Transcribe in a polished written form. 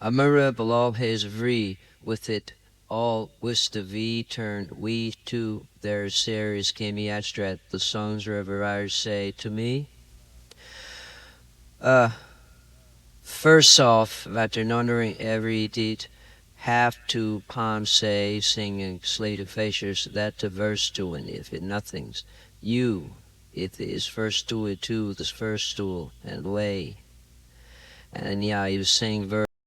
Amara below his V with it all with the V turned we to their series came astrat the songs reverers say to me. First off, that they're wondering every did have to palm say singing slate of facials that the verse doing if it nothing's you it is first do it too this first stool and lay and yeah he was saying verse